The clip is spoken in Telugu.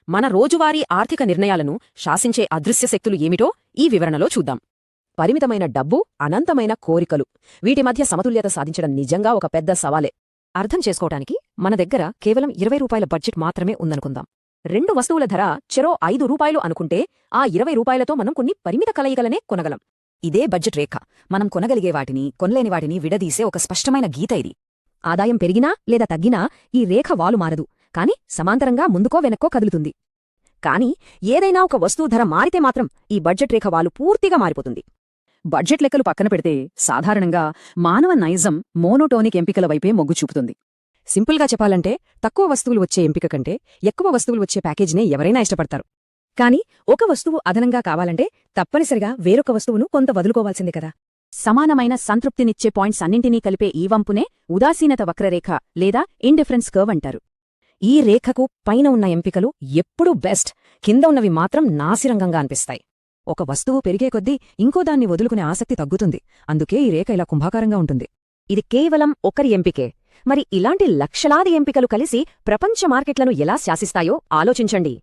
మన రోజువారీ ఆర్థిక నిర్ణయాలను శాసించే అదృశ్య శక్తులు ఏమిటో ఈ వివరణలో చూద్దాం. పరిమితమైన డబ్బు, అనంతమైన కోరికలు, వీటి మధ్య సమతుల్యత సాధించడం నిజంగా ఒక పెద్ద సవాలే. అర్థం చేసుకోవటానికి మన దగ్గర కేవలం 20 రూపాయల బడ్జెట్ మాత్రమే ఉందనుకుందాం. 2 వస్తువుల ధర చెరో 5 రూపాయలు అనుకుంటే ఆ 20 రూపాయలతో మనం కొన్ని పరిమిత కలయికలనే కొనగలం. ఇదే బడ్జెట్ రేఖ. మనం కొనగలిగే వాటిని, కొనలేని వాటిని విడదీసే ఒక స్పష్టమైన గీత ఇది. ఆదాయం పెరిగినా లేదా తగ్గినా ఈ రేఖ వాలు మారదు, కాని సమాంతరంగా ముందుకో వెనక్కో కదులుతుంది. కాని ఏదైనా ఒక వస్తువు ధర మారితే మాత్రం ఈ బడ్జెట్ రేఖ వాలు పూర్తిగా మారిపోతుంది. బడ్జెట్ లెక్కలు పక్కన పెడితే సాధారణంగా మానవ నైజం మోనోటోనిక్ ఎంపికల వైపే మొగ్గు చూపుతుంది. సింపుల్గా చెప్పాలంటే తక్కువ వస్తువులు వచ్చే ఎంపిక కంటే ఎక్కువ వస్తువులు వచ్చే ప్యాకేజీనే ఎవరైనా ఇష్టపడతారు. కాని ఒక వస్తువు అదనంగా కావాలంటే తప్పనిసరిగా వేరొక వస్తువును కొంత వదులుకోవాల్సిందే కదా. సమానమైన సంతృప్తినిచ్చే పాయింట్స్ అన్నింటినీ కలిపే ఈ వంపునే ఉదాసీనత వక్రరేఖ లేదా ఇండిఫరెన్స్ కర్వ్ అంటారు. ఈ రేఖకు పైన ఉన్న ఎంపికలు ఎప్పుడూ బెస్ట్, కింద ఉన్నవి మాత్రం నాసిరంగంగా అనిపిస్తాయి. ఒక వస్తువు పెరిగే కొద్దీ ఇంకో దాన్ని వదులుకునే ఆసక్తి తగ్గుతుంది. అందుకే ఈ రేఖ ఇలా కుంభాకారంగా ఉంటుంది. ఇది కేవలం ఒకరి ఎంపికే. మరి ఇలాంటి లక్షలాది ఎంపికలు కలిసి ప్రపంచ మార్కెట్లను ఎలా శాసిస్తాయో ఆలోచించండి.